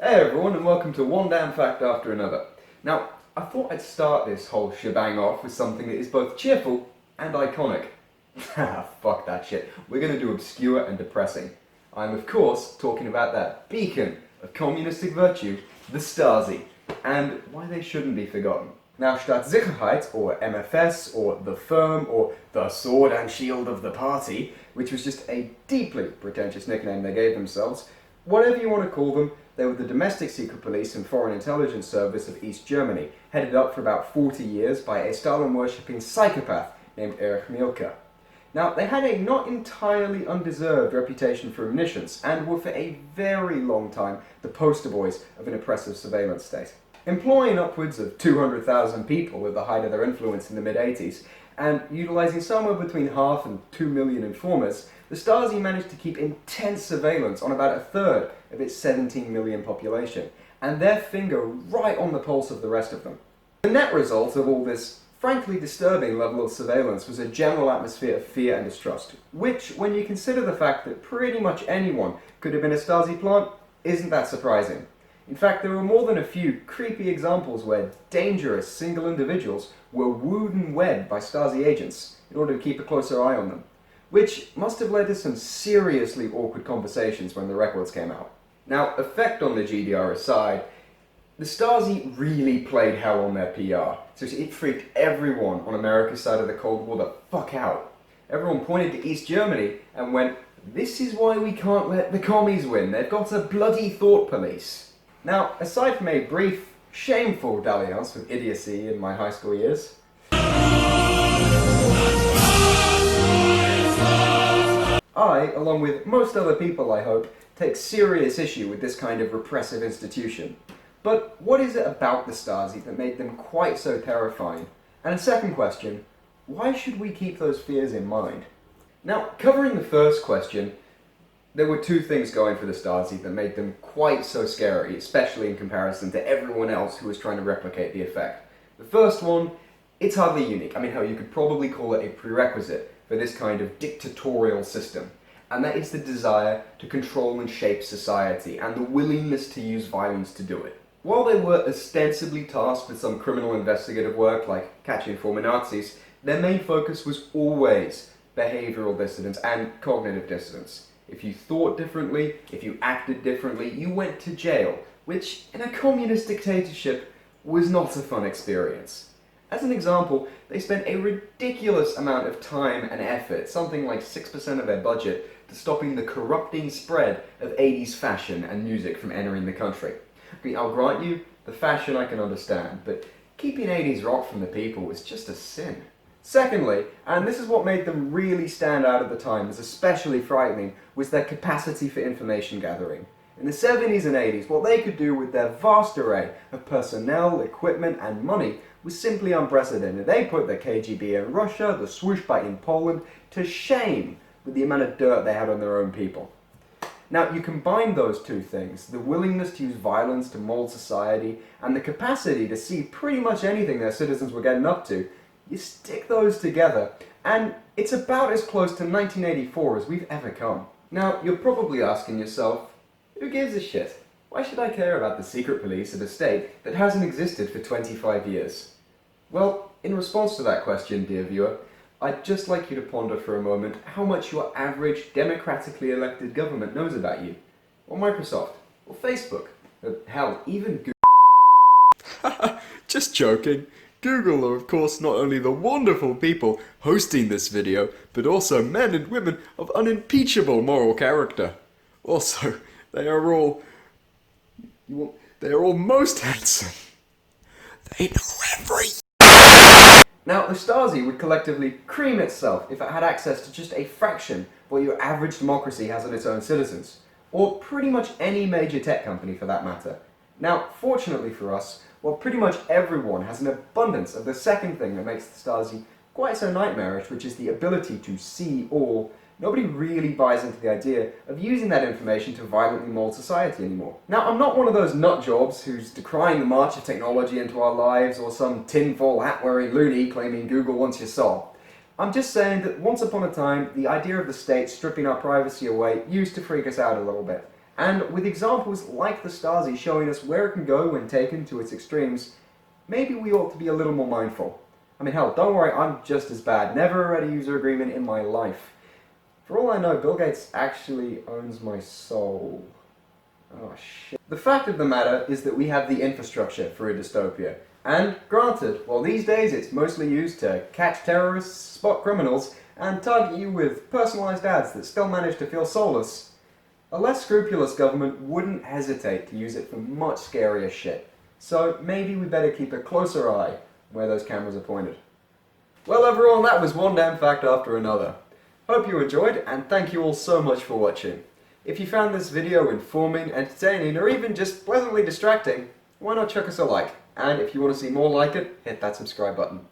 Hey everyone, and welcome to one damn fact after another. Now, I thought I'd start this whole shebang off with something that is both cheerful and iconic. Fuck that shit. We're going to do obscure and depressing. I'm of course talking about that beacon of communistic virtue, the Stasi, and why they shouldn't be forgotten. Now, Staatssicherheit, or MFS, or the Firm, or the Sword and Shield of the Party, which was just a deeply pretentious nickname they gave themselves, whatever you want to call them, they were the domestic secret police and foreign intelligence service of East Germany, headed up for about 40 years by a Stalin-worshipping psychopath named Erich Mielke. Now, they had a not entirely undeserved reputation for omniscience, and were for a very long time the poster boys of an oppressive surveillance state. Employing upwards of 200,000 people at the height of their influence in the mid-80s, and utilising somewhere between half and 2 million informers, the Stasi managed to keep intense surveillance on about a third of its 17 million population, and their finger right on the pulse of the rest of them. The net result of all this frankly disturbing level of surveillance was a general atmosphere of fear and distrust, which, when you consider the fact that pretty much anyone could have been a Stasi plant, isn't that surprising. In fact, there were more than a few creepy examples where dangerous single individuals were wooed and wed by Stasi agents in order to keep a closer eye on them, which must have led to some seriously awkward conversations when the records came out. Now, effect on the GDR aside, the Stasi really played hell on their PR, so it freaked everyone on America's side of the Cold War the fuck out. Everyone pointed to East Germany and went, "This is why we can't let the commies win, they've got a bloody thought police." Now, aside from a brief, shameful dalliance with idiocy in my high school years, I, along with most other people I hope, take serious issue with this kind of repressive institution. But what is it about the Stasi that made them quite so terrifying? And a second question, why should we keep those fears in mind? Now, covering the first question, there were two things going for the Stasi that made them quite so scary, especially in comparison to everyone else who was trying to replicate the effect. The first one, it's hardly unique. I mean, hell, you could probably call it a prerequisite for this kind of dictatorial system. And that is the desire to control and shape society, and the willingness to use violence to do it. While they were ostensibly tasked with some criminal investigative work, like catching former Nazis, their main focus was always behavioral dissidence and cognitive dissonance. If you thought differently, if you acted differently, you went to jail, which, in a communist dictatorship, was not a fun experience. As an example, they spent a ridiculous amount of time and effort, something like 6% of their budget, to stopping the corrupting spread of 80s fashion and music from entering the country. I mean, I'll grant you, the fashion I can understand, but keeping 80s rock from the people was just a sin. Secondly, and this is what made them really stand out at the time as especially frightening, was their capacity for information gathering. In the 70s and 80s, what they could do with their vast array of personnel, equipment, and money was simply unprecedented. They put the KGB in Russia, the Służba in Poland, to shame with the amount of dirt they had on their own people. Now, you combine those two things, the willingness to use violence to mold society, and the capacity to see pretty much anything their citizens were getting up to, you stick those together, and it's about as close to 1984 as we've ever come. Now, you're probably asking yourself, who gives a shit? Why should I care about the secret police of a state that hasn't existed for 25 years? Well, in response to that question, dear viewer, I'd just like you to ponder for a moment how much your average democratically elected government knows about you. Or Microsoft, or Facebook, or hell, even Google. Just joking. Google are of course not only the wonderful people hosting this video, but also men and women of unimpeachable moral character. Also, they are all most handsome. They know everything. Now, the Stasi would collectively cream itself if it had access to just a fraction of what your average democracy has on its own citizens, or pretty much any major tech company for that matter. Now, fortunately for us, well, pretty much everyone has an abundance of the second thing that makes the Stasi quite so nightmarish, which is the ability to see all. Nobody really buys into the idea of using that information to violently mold society anymore. Now, I'm not one of those nutjobs who's decrying the march of technology into our lives, or some tinfoil hat-wearing loony claiming Google wants your soul. I'm just saying that once upon a time, the idea of the state stripping our privacy away used to freak us out a little bit. And with examples like the Stasi showing us where it can go when taken to its extremes, maybe we ought to be a little more mindful. I mean, hell, don't worry, I'm just as bad. Never read a user agreement in my life. For all I know, Bill Gates actually owns my soul. Oh shit. The fact of the matter is that we have the infrastructure for a dystopia. And granted, while these days it's mostly used to catch terrorists, spot criminals, and target you with personalized ads that still manage to feel soulless, a less scrupulous government wouldn't hesitate to use it for much scarier shit. So maybe we better keep a closer eye where those cameras are pointed. Well everyone, that was one damn fact after another. Hope you enjoyed, and thank you all so much for watching. If you found this video informing, entertaining, or even just pleasantly distracting, why not chuck us a like? And if you want to see more like it, hit that subscribe button.